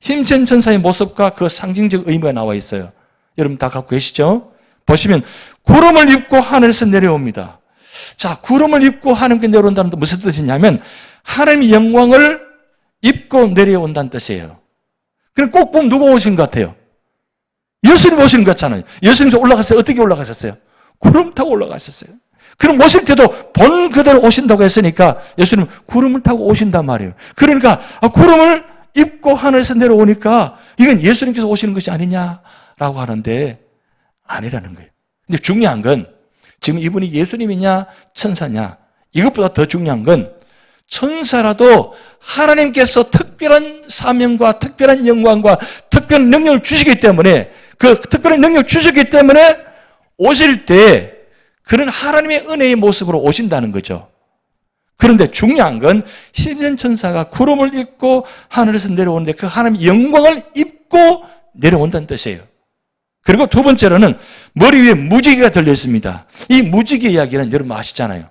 Speaker 1: 힘센 천사의 모습과 그 상징적 의미가 나와 있어요. 여러분 다 갖고 계시죠? 보시면 구름을 입고 하늘에서 내려옵니다. 자, 구름을 입고 하나님께 내려온다는 게 무슨 뜻이냐면 하나님의 영광을 입고 내려온다는 뜻이에요. 그럼 꼭 보면 누가 오신 것 같아요? 예수님 오시는 것 같잖아요. 예수님이 올라갔어요. 어떻게 올라가셨어요? 구름 타고 올라가셨어요. 그럼 오실 때도 본 그대로 오신다고 했으니까 예수님 구름을 타고 오신단 말이에요. 그러니까 구름을 입고 하늘에서 내려오니까 이건 예수님께서 오시는 것이 아니냐라고 하는데 아니라는 거예요. 근데 중요한 건 지금 이분이 예수님이냐 천사냐 이것보다 더 중요한 건 천사라도 하나님께서 특별한 사명과 특별한 영광과 특별한 능력을 주시기 때문에 그 특별한 능력을 주시기 때문에 오실 때 그런 하나님의 은혜의 모습으로 오신다는 거죠. 그런데 중요한 건 힘센 천사가 구름을 입고 하늘에서 내려오는데 그 하나님의 영광을 입고 내려온다는 뜻이에요. 그리고 두 번째로는 머리 위에 무지개가 들려있습니다. 이 무지개 이야기는 여러분 아시잖아요.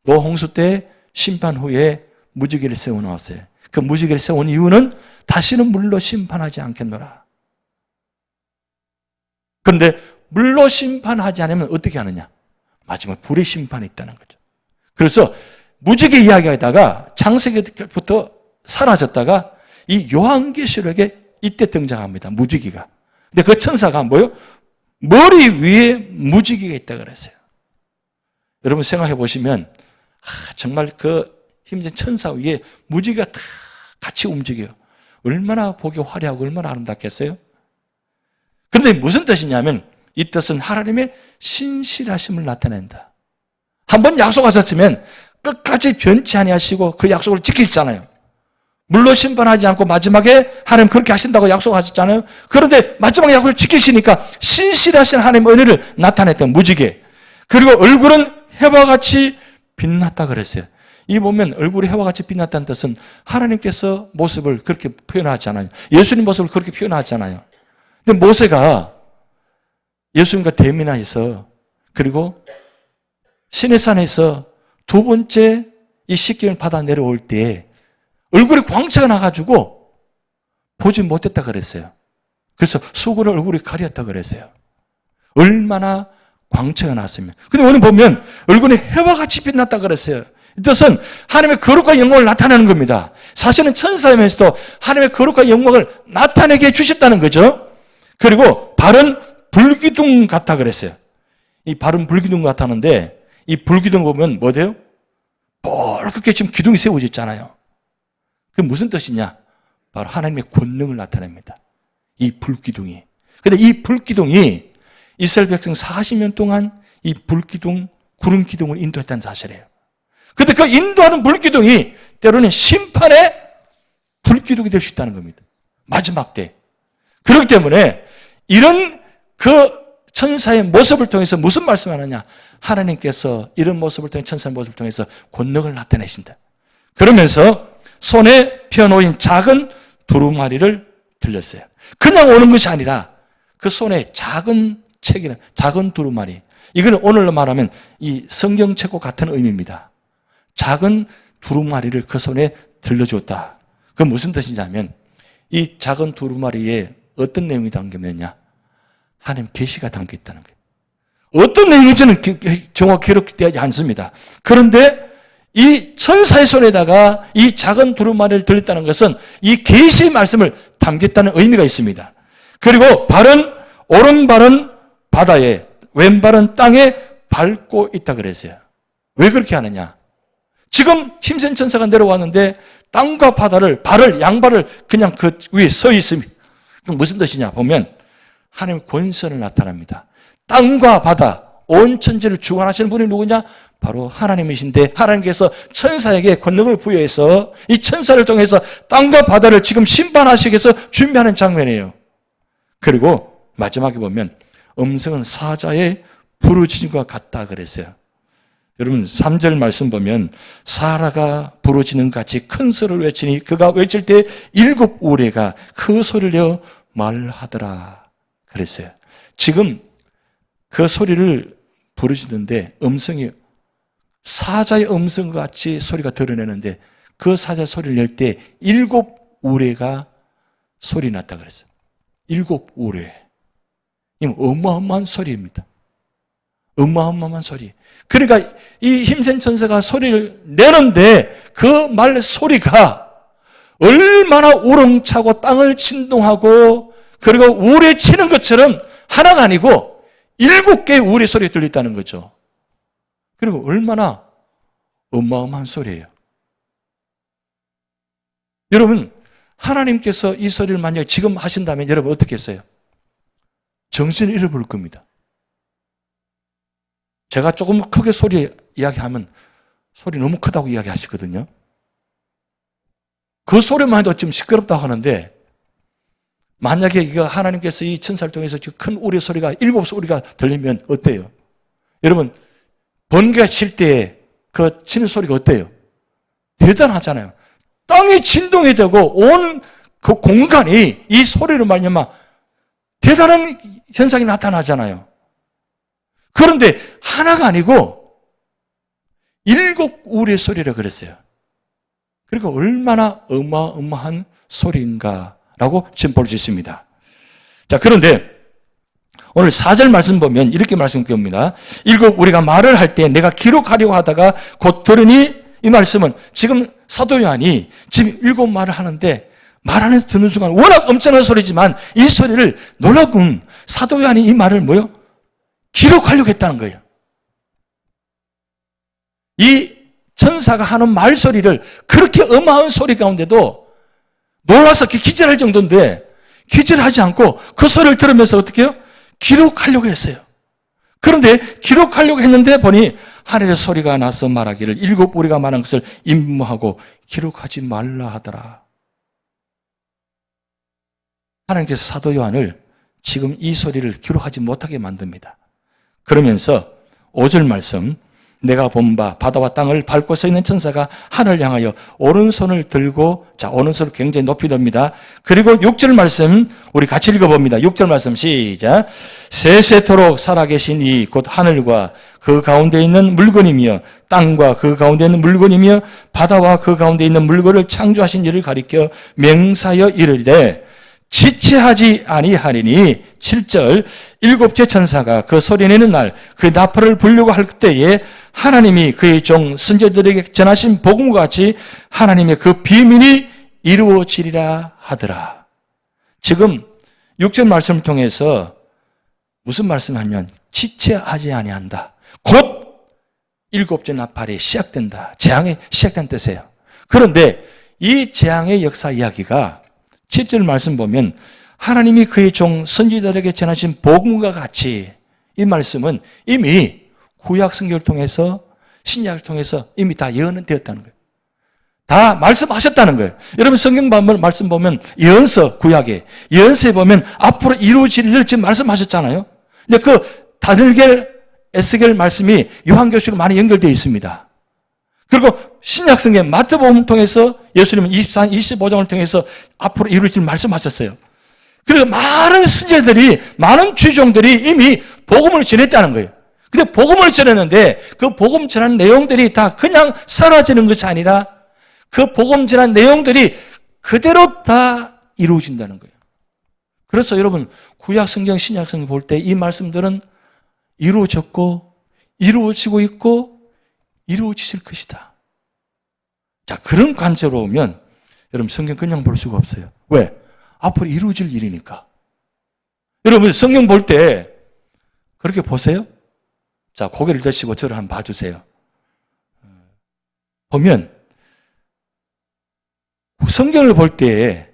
Speaker 1: 노홍수 때 심판 후에 무지개를 세워놓았어요. 그 무지개를 세운 이유는 다시는 물로 심판하지 않겠노라. 그런데 물로 심판하지 않으면 어떻게 하느냐? 마지막 불의 심판이 있다는 거죠. 그래서 무지개 이야기하다가 창세기부터 사라졌다가 이 요한계시록에 이때 등장합니다. 무지개가. 근데 그 천사가 뭐요? 머리 위에 무지개가 있다 그랬어요. 여러분 생각해 보시면 정말 그 힘든 천사 위에 무지개가 다 같이 움직여요. 얼마나 보기 화려하고 얼마나 아름답겠어요? 그런데 무슨 뜻이냐면 이 뜻은 하나님의 신실하심을 나타낸다. 한번 약속하셨으면 끝까지 변치 아니하시고 그 약속을 지키셨잖아요. 물로 심판하지 않고 마지막에 하나님 그렇게 하신다고 약속하셨잖아요. 그런데 마지막 약속을 지키시니까 신실하신 하나님의 은혜를 나타냈던 무지개. 그리고 얼굴은 해와 같이 빛났다 그랬어요. 이 보면 얼굴이 해와 같이 빛났다는 뜻은 하나님께서 모습을 그렇게 표현하잖아요. 예수님 모습을 그렇게 표현하잖아요. 근데 모세가 예수님과 대면하여서 그리고 시내산에서 두 번째 이 십계명 받아 내려올 때 얼굴에 광채가 나가지고 보지 못했다 그랬어요. 그래서 수건을 얼굴에 가렸다 그랬어요. 얼마나 광채가 났으면. 근데 오늘 보면 얼굴에 해와 같이 빛났다 그랬어요. 이 뜻은 하나님의 거룩과 영광을 나타내는 겁니다. 사실은 천사이면서도 하나님의 거룩과 영광을 나타내게 해주셨다는 거죠. 그리고 발은 불기둥 같다 그랬어요. 이 발은 불기둥 같았는데 이 불기둥 보면 뭐 돼요? 뻘겋게 지금 기둥이 세워져 있잖아요. 그게 무슨 뜻이냐? 바로 하나님의 권능을 나타냅니다. 이 불기둥이. 근데 이 불기둥이 이스라엘 백성 40년 동안 이 불기둥, 구름 기둥을 인도했다는 사실이에요. 근데 그 인도하는 불기둥이 때로는 심판의 불기둥이 될 수 있다는 겁니다. 마지막 때. 그렇기 때문에 이런 그 천사의 모습을 통해서 무슨 말씀을 하느냐? 하나님께서 이런 모습을 통해 천사의 모습을 통해서 권능을 나타내신다. 그러면서 손에 펴놓인 작은 두루마리를 들렸어요. 그냥 오는 것이 아니라 그 손에 작은 책이나 작은 두루마리. 이거는 오늘로 말하면 이 성경책과 같은 의미입니다. 작은 두루마리를 그 손에 들려줬다. 그건 무슨 뜻이냐면 이 작은 두루마리에 어떤 내용이 담겨있느냐? 하나님 계시가 담겨 있다는 거예요. 어떤 내용인지는 정확히 기록되지 않습니다. 그런데 이 천사의 손에다가 이 작은 두루마리를 들렸다는 것은 이 계시 말씀을 담겼다는 의미가 있습니다. 그리고 오른발은 바다에, 왼발은 땅에 밟고 있다 그랬어요. 왜 그렇게 하느냐? 지금 힘센 천사가 내려왔는데 땅과 바다를, 양발을 그냥 그 위에 서 있습니다. 그럼 무슨 뜻이냐? 보면 하나님의 권세를 나타납니다. 땅과 바다, 온 천지를 주관하시는 분이 누구냐? 바로 하나님이신데 하나님께서 천사에게 권능을 부여해서 이 천사를 통해서 땅과 바다를 지금 심판하시기 위해서 준비하는 장면이에요. 그리고 마지막에 보면 음성은 사자의 부르짖음과 같다 그랬어요. 여러분 3절 말씀 보면 사라가 부르짖는 같이 큰 소리를 외치니 그가 외칠 때 7 우레가 그 소리를 내어 말하더라 그랬어요. 지금 그 소리를 부르짖는데 음성이 사자의 음성과 같이 소리가 드러내는데 그 사자 소리를 낼 때 7 우레가 소리 났다 그랬어요. 7 우레. 이건 어마어마한 소리입니다. 어마어마한 소리. 그러니까 이 힘센 천사가 소리를 내는데 그 말 소리가 얼마나 우렁차고 땅을 진동하고 그리고 우레 치는 것처럼 하나가 아니고 7개의 우레 소리가 들렸다는 거죠. 그리고 얼마나 어마어마한 소리예요. 여러분 하나님께서 이 소리를 만약에 지금 하신다면 여러분 어떻게 했어요? 정신을 잃어버릴 겁니다. 제가 조금 크게 소리 이야기하면 소리 너무 크다고 이야기하시거든요. 그 소리만 해도 지금 시끄럽다고 하는데 만약에 이거 하나님께서 이 천사를 통해서 큰 우리 소리가 7 소리가 들리면 어때요? 여러분 번개가 칠 때 그 치는 소리가 어때요? 대단하잖아요. 땅이 진동이 되고 온 그 공간이 이 소리로 말미암아 대단한 현상이 나타나잖아요. 그런데 하나가 아니고 7 우리의 소리라 그랬어요. 그리고 얼마나 어마어마한 소리인가라고 지금 볼 수 있습니다. 자, 그런데 오늘 4절 말씀 보면 이렇게 말씀드립니다. 일곱 우리가 말을 할 때 내가 기록하려고 하다가 곧 들으니, 이 말씀은 지금 사도 요한이 지금 일곱 말을 하는데 말하면서 듣는 순간 워낙 엄청난 소리지만 이 소리를 놀라운 사도 요한이 이 말을 뭐요? 기록하려고 했다는 거예요. 이 천사가 하는 말소리를 그렇게 어마어마한 소리 가운데도 놀라서 기절할 정도인데 기절하지 않고 그 소리를 들으면서 어떻게 해요? 기록하려고 했어요. 그런데 기록하려고 했는데 보니 하늘의 소리가 나서 말하기를 일곱 우리가 말한 것을 임무하고 기록하지 말라 하더라. 하나님께서 사도 요한을 지금 이 소리를 기록하지 못하게 만듭니다. 그러면서 5절 말씀, 내가 본 바 바다와 땅을 밟고 서 있는 천사가 하늘을 향하여 오른손을 들고, 자, 오른손을 굉장히 높이 듭니다. 그리고 6절 말씀 우리 같이 읽어봅니다. 6절 말씀 시작. 세세토록 살아계신 이 곧 하늘과 그 가운데 있는 물건이며 땅과 그 가운데 있는 물건이며 바다와 그 가운데 있는 물건을 창조하신 이를 가리켜 맹사여 이르되 지체하지 아니하리니. 7절, 일곱째 천사가 그 소리내는 날 그 나팔을 불려고 할 때에 하나님이 그의 종 선지자들에게 전하신 복음과 같이 하나님의 그 비밀이 이루어지리라 하더라. 지금 6절 말씀을 통해서 무슨 말씀을 하면 지체하지 아니한다. 곧 일곱째 나팔이 시작된다. 재앙이 시작된 뜻이에요. 그런데 이 재앙의 역사 이야기가 7절 말씀 보면 하나님이 그의 종 선지자들에게 전하신 복음과 같이, 이 말씀은 이미 구약 성경을 통해서 신약을 통해서 이미 다 예언되었다는 거예요. 다 말씀하셨다는 거예요. 여러분 성경 말씀 보면 예언서, 구약에 예언서에 보면 앞으로 이루어질 일을 지금 말씀하셨잖아요. 근데 그 다니엘, 에스겔 말씀이 요한계시로 많이 연결되어 있습니다. 그리고 신약 성경 마태복음을 통해서 예수님은 24, 25장을 통해서 앞으로 이루어질 말씀하셨어요. 그리고 많은 선지자들이, 많은 주종들이 이미 복음을 전했다는 거예요. 근데 복음을 전했는데 그 복음 전한 내용들이 다 그냥 사라지는 것이 아니라 그 복음 전한 내용들이 그대로 다 이루어진다는 거예요. 그래서 여러분 구약 성경, 신약 성경 볼 때 이 말씀들은 이루어졌고 이루어지고 있고 이루어지실 것이다. 자, 그런 관점으로 보면 여러분 성경 그냥 볼 수가 없어요. 왜? 앞으로 이루어질 일이니까. 여러분 성경 볼 때 그렇게 보세요. 자, 고개를 드시고 저를 한번 봐주세요. 보면 성경을 볼 때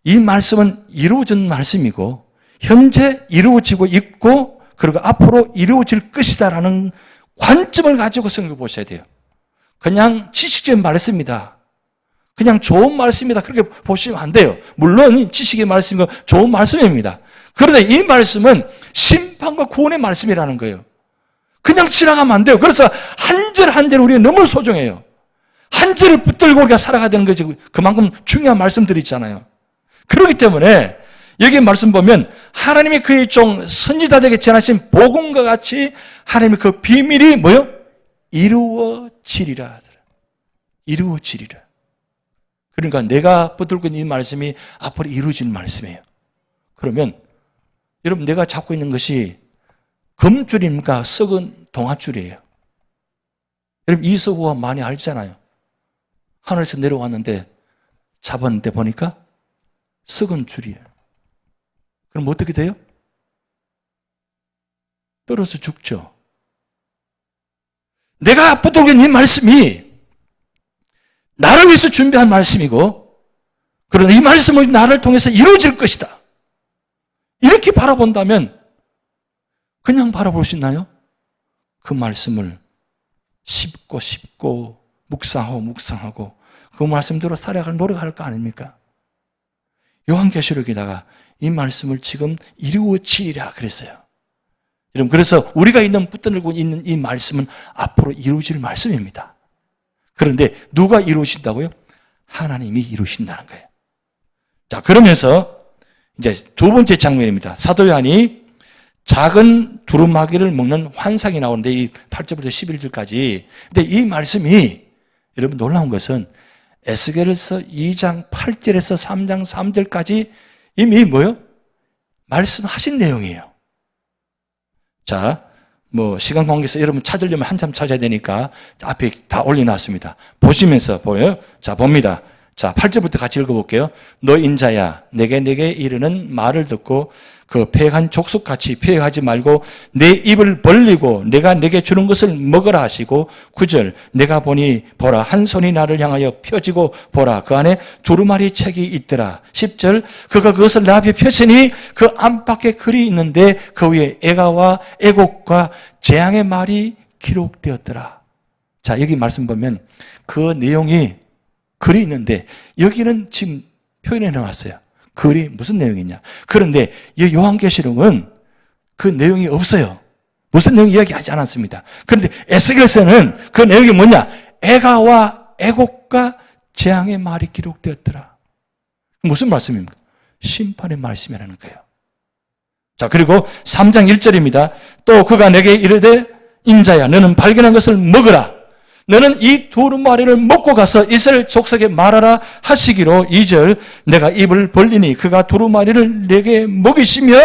Speaker 1: 이 말씀은 이루어진 말씀이고 현재 이루어지고 있고 그리고 앞으로 이루어질 것이다라는 관점을 가지고 성경을 보셔야 돼요. 그냥 지식적인 말씀이다. 그냥 좋은 말씀이다. 그렇게 보시면 안 돼요. 물론 지식의 말씀이고 좋은 말씀입니다. 그런데 이 말씀은 심판과 구원의 말씀이라는 거예요. 그냥 지나가면 안 돼요. 그래서 한 절 한 절 우리가 너무 소중해요. 한 절을 붙들고 우리가 살아가야 되는 거지. 그만큼 중요한 말씀들이 있잖아요. 그렇기 때문에 여기 말씀 보면 하나님이 그의 종 선지자들에게 전하신 복음과 같이 하나님의 그 비밀이 뭐요? 이루어지리라. 이루어지리라. 그러니까 내가 붙들고 있는 이 말씀이 앞으로 이루어질 말씀이에요. 그러면 여러분 내가 잡고 있는 것이 금줄입니까? 썩은 동아줄이에요. 여러분 이서구가 많이 알잖아요. 하늘에서 내려왔는데 잡았는데 보니까 썩은 줄이에요. 그럼 어떻게 돼요? 떨어져 죽죠. 내가 붙들고 있는 이 말씀이 나를 위해서 준비한 말씀이고 그러나 이 말씀은 나를 통해서 이루어질 것이다. 이렇게 바라본다면 그냥 바라볼 수 있나요? 그 말씀을 씹고 묵상하고 그 말씀대로 살아갈 노력할 거 아닙니까? 요한계시록에다가 이 말씀을 지금 이루어지리라 그랬어요. 여러분 그래서 우리가 붙들고 있는 이 말씀은 앞으로 이루어질 말씀입니다. 그런데 누가 이루신다고요? 하나님이 이루신다는 거예요. 자, 그러면서 이제 두 번째 장면입니다. 사도 요한이 작은 두루마기를 먹는 환상이 나오는데 이 8절부터 11절까지. 근데 이 말씀이 여러분 놀라운 것은 에스겔서 2장 8절에서 3장 3절까지 이미 뭐요? 말씀하신 내용이에요. 자, 시간 관계에서 여러분 찾으려면 한참 찾아야 되니까 앞에 다 올려놨습니다. 보시면서 보여요? 자, 봅니다. 자, 8절부터 같이 읽어볼게요. 너 인자야, 내게 이르는 말을 듣고 그 패역한 족속같이 패역하지 말고 내 입을 벌리고 내가 내게 주는 것을 먹으라 하시고 9절 내가 보라 한 손이 나를 향하여 펴지고 보라 그 안에 두루마리 책이 있더라. 10절 그가 그것을 내 앞에 펴시니 그 안팎에 글이 있는데 그 위에 애가와 애곡과 재앙의 말이 기록되었더라. 자, 여기 말씀 보면 그 내용이 글이 있는데 여기는 지금 표현해 놓았어요. 글이 무슨 내용이냐. 그런데 이 요한계시록은 그 내용이 없어요. 무슨 내용 이야기하지 않았습니다. 그런데 에스겔서는 그 내용이 뭐냐. 애가와 애곡과 재앙의 말이 기록되었더라. 무슨 말씀입니까? 심판의 말씀이라는 거예요. 자, 그리고 3장 1절입니다. 또 그가 내게 이르되 인자야 너는 발견한 것을 먹으라. 너는 이 두루마리를 먹고 가서 이스라엘 족속에 말하라 하시기로 2절 내가 입을 벌리니 그가 두루마리를 내게 먹이시며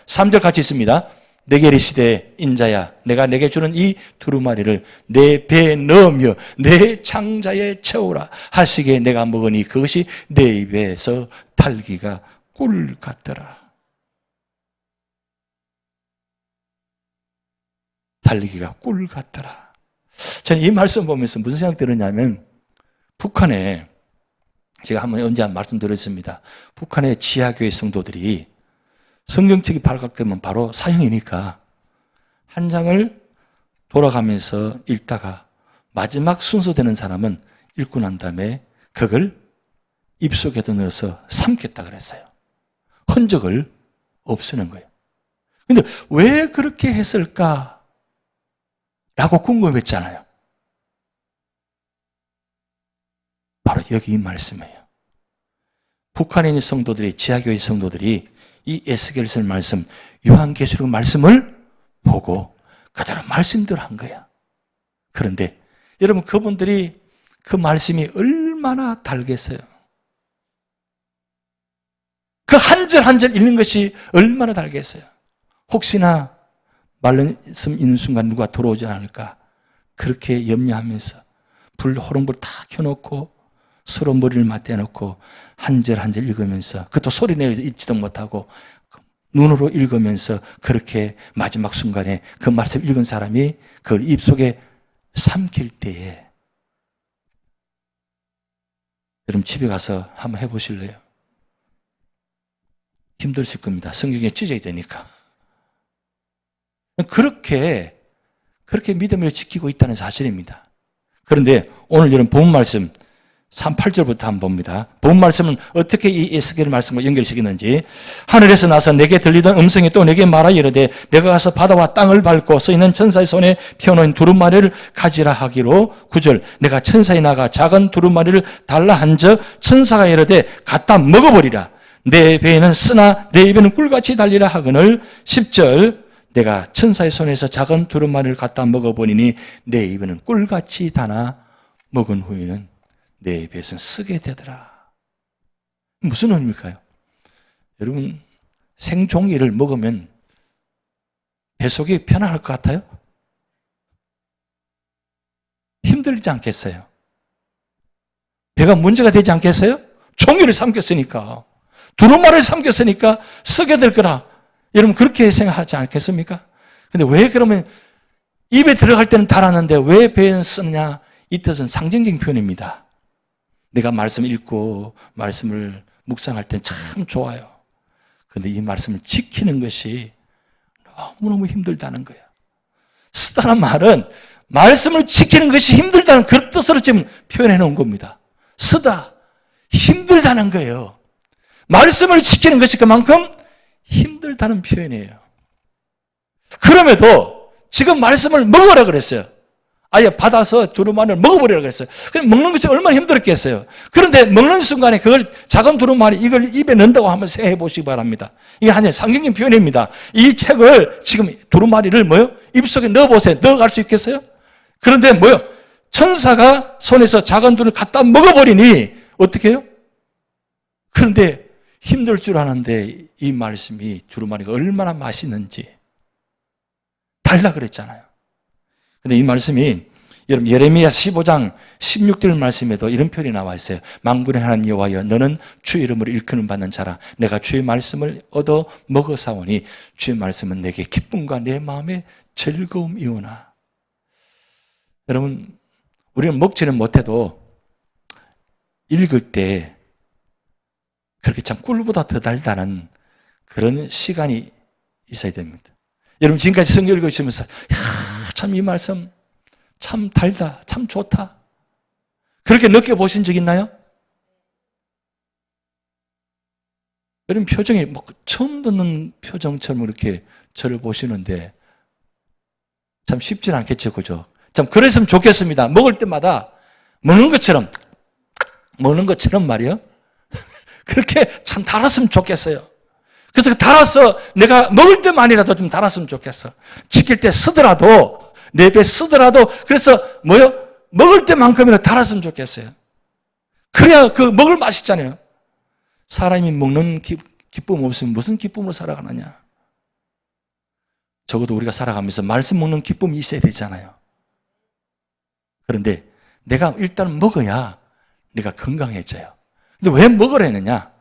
Speaker 1: 3절 같이 있습니다. 내게 이르시되 인자야 내가 내게 주는 이 두루마리를 내 배에 넣으며 내 창자에 채우라 하시기에 내가 먹으니 그것이 내 입에서 달기가 꿀 같더라. 달기가 꿀 같더라. 저는 이 말씀 보면서 무슨 생각 들었냐면 북한에 제가 언제 한 말씀 드렸습니다. 북한의 지하교회 성도들이 성경책이 발각되면 바로 사형이니까 한 장을 돌아가면서 읽다가 마지막 순서 되는 사람은 읽고 난 다음에 그걸 입속에다 넣어서 삼켰다 그랬어요. 흔적을 없애는 거예요. 근데 왜 그렇게 했을까? 라고 궁금했잖아요. 바로 여기 이 말씀이에요. 북한에 있는 성도들이, 지하교회 성도들이 이 에스겔서 말씀, 요한계시록 말씀을 보고 그대로 말씀대로 한 거야. 그런데 여러분 그분들이 그 말씀이 얼마나 달겠어요. 그 한 절 한 절 읽는 것이 얼마나 달겠어요. 혹시나 말씀 읽는 순간 누가 들어오지 않을까 그렇게 염려하면서 호롱불 다 켜놓고 서로 머리를 맞대놓고 한 절 한 절 읽으면서 그것도 소리내어 읽지도 못하고 눈으로 읽으면서 그렇게 마지막 순간에 그 말씀 읽은 사람이 그걸 입속에 삼킬 때에 여러분 집에 가서 한번 해보실래요? 힘드실 겁니다. 성경에 찢어야 되니까. 그렇게 믿음을 지키고 있다는 사실입니다. 그런데 오늘 여러분 본 말씀 8절부터 한번 봅니다. 본 말씀은 어떻게 이 에스겔 말씀과 연결시키는지 하늘에서 나서 내게 들리던 음성이 또 내게 말하여 이르되 내가 가서 바다와 땅을 밟고 서있는 천사의 손에 펴놓은 두루마리를 가지라 하기로 9절 내가 천사에 나가 작은 두루마리를 달라 한즉 천사가 이르되 갖다 먹어버리라 내 배에는 쓰나 내 입에는 꿀같이 달리라 하거늘 10절 내가 천사의 손에서 작은 두루마리를 갖다 먹어보니 내 입에는 꿀같이 다나 먹은 후에는 내 입에서는 쓰게 되더라. 무슨 의미일까요? 여러분 생종이를 먹으면 뱃속이 편안할 것 같아요? 힘들지 않겠어요? 배가 문제가 되지 않겠어요? 종이를 삼켰으니까 두루마리를 삼켰으니까 쓰게 될 거라. 여러분 그렇게 생각하지 않겠습니까? 근데 왜 그러면 입에 들어갈 때는 달았는데 왜 배에는 쓰느냐? 이 뜻은 상징적인 표현입니다. 내가 말씀을 읽고 말씀을 묵상할 땐 참 좋아요. 그런데 이 말씀을 지키는 것이 너무너무 힘들다는 거예요. 쓰다는 말은 말씀을 지키는 것이 힘들다는 그 뜻으로 지금 표현해 놓은 겁니다. 쓰다, 힘들다는 거예요. 말씀을 지키는 것이 그만큼 힘들다는 표현이에요. 그럼에도 지금 말씀을 먹으라 그랬어요. 아예 받아서 두루마리를 먹어버리라 그랬어요. 그럼 먹는 것이 얼마나 힘들었겠어요. 그런데 먹는 순간에 그걸 작은 두루마리 이걸 입에 넣는다고 한번 생각해 보시기 바랍니다. 이게 하나의 상징적인 표현입니다. 이 책을 지금 두루마리를 입속에 넣어보세요. 넣어갈 수 있겠어요? 그런데 천사가 손에서 작은 돌을 갖다 먹어버리니 어떻게 해요? 그런데 힘들 줄 아는데 이 말씀이 두루마리가 얼마나 맛있는지 달라 그랬잖아요. 근데 이 말씀이 여러분 예레미야 15장 16절 말씀에도 이런 표현이 나와 있어요. 만군의 하나님 여호와여 너는 주의 이름으로 일컫는 받는 자라. 내가 주의 말씀을 얻어 먹어사오니 주의 말씀은 내게 기쁨과 내 마음의 즐거움이오나. 여러분 우리는 먹지는 못해도 읽을 때 그렇게 참 꿀보다 더 달다는 그런 시간이 있어야 됩니다. 여러분 지금까지 성경 읽으시면서 참 이 말씀 참 달다, 참 좋다 그렇게 느껴보신 적 있나요? 여러분 표정이 뭐 처음 듣는 표정처럼 이렇게 저를 보시는데 참 쉽진 않겠죠, 그죠? 참 그랬으면 좋겠습니다. 먹을 때마다 먹는 것처럼 말이요. 그렇게 참 달았으면 좋겠어요. 그래서 달아서 내가 먹을 때만이라도 좀 달았으면 좋겠어. 지킬 때 쓰더라도 내 배 쓰더라도 그래서 먹을 때만큼이라도 달았으면 좋겠어요. 그래야 그 먹을 맛이 있잖아요. 사람이 먹는 기쁨 없으면 무슨 기쁨으로 살아가느냐. 적어도 우리가 살아가면서 말씀 먹는 기쁨이 있어야 되잖아요. 그런데 내가 일단 먹어야 내가 건강해져요. 근데 왜 먹으라 했느냐?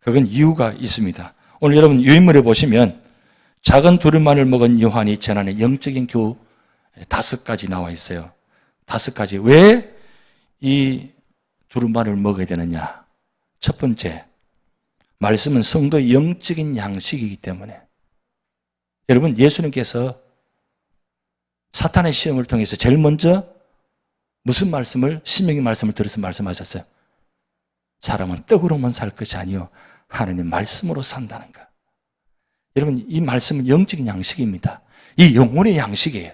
Speaker 1: 그건 이유가 있습니다. 오늘 여러분 유인물에 보시면 작은 두루마리를 먹은 요한이 전하는 영적인 교훈 5가지 나와 있어요. 5가지. 왜 이 두루마리를 먹어야 되느냐? 첫 번째, 말씀은 성도의 영적인 양식이기 때문에. 여러분 예수님께서 사탄의 시험을 통해서 제일 먼저 무슨 말씀을 신명기 말씀을 들어서 말씀하셨어요? 사람은 떡으로만 살 것이 아니요 하나님 말씀으로 산다는 것. 여러분 이 말씀은 영적인 양식입니다. 이 영혼의 양식이에요.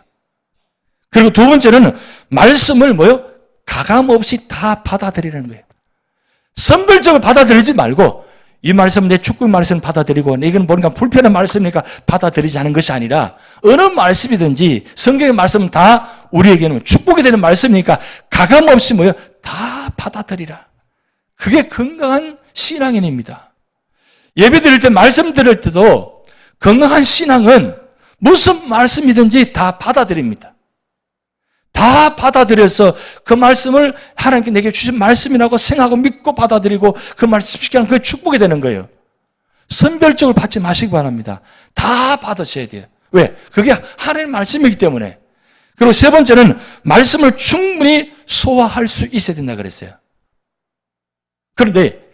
Speaker 1: 그리고 두 번째는 말씀을 가감 없이 다 받아들이라는 거예요. 선별적으로 받아들이지 말고 이 말씀 내 축복 말씀 받아들이고 이건 뭔가 불편한 말씀이니까 받아들이지 않은 것이 아니라 어느 말씀이든지 성경의 말씀은 다 우리에게는 축복이 되는 말씀이니까 가감 없이 다 받아들이라. 그게 건강한 신앙인입니다. 예배 드릴 때 말씀 드릴 때도 건강한 신앙은 무슨 말씀이든지 다 받아들입니다. 다 받아들여서 그 말씀을 하나님께 내게 주신 말씀이라고 생각하고 믿고 받아들이고 그 말씀 쉽게 하는 그게 축복이 되는 거예요. 선별적으로 받지 마시기 바랍니다. 다 받으셔야 돼요. 왜? 그게 하나님의 말씀이기 때문에. 그리고 세 번째는 말씀을 충분히 소화할 수 있어야 된다 그랬어요. 그런데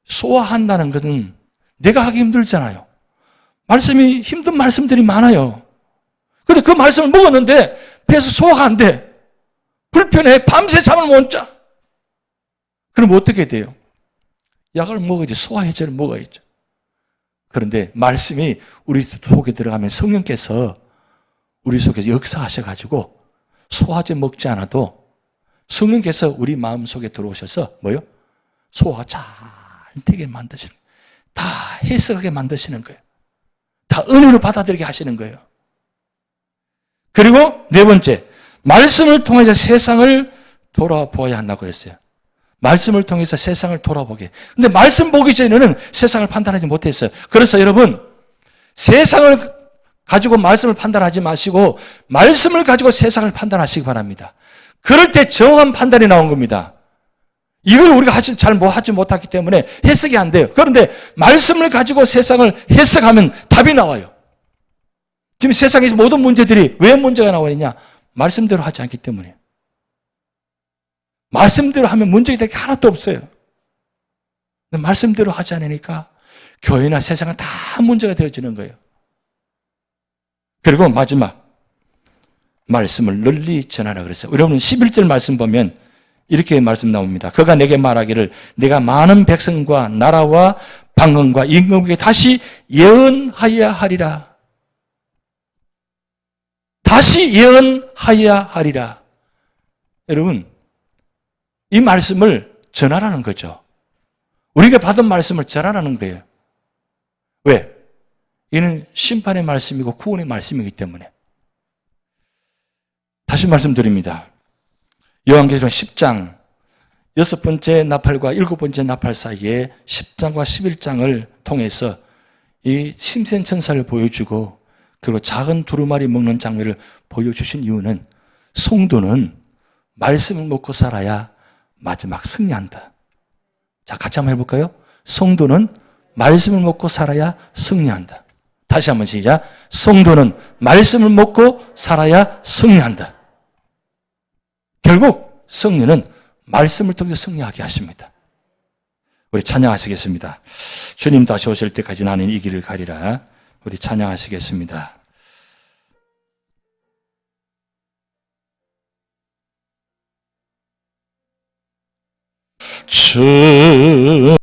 Speaker 1: 소화한다는 것은 내가 하기 힘들잖아요. 말씀이 힘든 말씀들이 많아요. 그런데 그 말씀을 먹었는데 배에서 소화가 안 돼. 불편해. 밤새 잠을 못 자. 그럼 어떻게 돼요? 약을 먹어야지. 소화해제를 먹어야죠. 그런데 말씀이 우리 속에 들어가면 성령께서 우리 속에서 역사하셔가지고 소화제 먹지 않아도 성령께서 우리 마음속에 들어오셔서 소화가 잘 되게 만드시는 거예요. 다 해석하게 만드시는 거예요. 다 은혜로 받아들이게 하시는 거예요. 그리고 네 번째, 말씀을 통해서 세상을 돌아보아야 한다고 그랬어요. 말씀을 통해서 세상을 돌아보게. 근데 말씀 보기 전에는 세상을 판단하지 못했어요. 그래서 여러분, 세상을 가지고 말씀을 판단하지 마시고 말씀을 가지고 세상을 판단하시기 바랍니다. 그럴 때 정확한 판단이 나온 겁니다. 이걸 우리가 하지 못하기 때문에 해석이 안 돼요. 그런데 말씀을 가지고 세상을 해석하면 답이 나와요. 지금 세상에서 모든 문제들이 왜 문제가 나오느냐? 말씀대로 하지 않기 때문에. 말씀대로 하면 문제가 될 게 하나도 없어요. 근데 말씀대로 하지 않으니까 교회나 세상은 다 문제가 되어지는 거예요. 그리고 마지막, 말씀을 널리 전하라 그랬어요. 여러분 11절 말씀 보면 이렇게 말씀 나옵니다. 그가 내게 말하기를 내가 많은 백성과 나라와 방언과 임금에게 다시 예언하여야 하리라. 다시 예언하여야 하리라. 여러분, 이 말씀을 전하라는 거죠. 우리가 받은 말씀을 전하라는 거예요. 왜? 이는 심판의 말씀이고 구원의 말씀이기 때문에. 다시 말씀드립니다. 요한계시록 10장, 6번째 나팔과 7번째 나팔 사이에 10장과 11장을 통해서 이 심센천사를 보여주고 그리고 작은 두루마리 먹는 장면을 보여주신 이유는 성도는 말씀을 먹고 살아야 마지막 승리한다. 자, 같이 한번 해볼까요? 성도는 말씀을 먹고 살아야 승리한다. 다시 한번 시작. 성도는 말씀을 먹고 살아야 승리한다. 결국 승리는 말씀을 통해서 승리하게 하십니다. 우리 찬양하시겠습니다. 주님 다시 오실 때까지 나는 이 길을 가리라. 우리 찬양하시겠습니다. 주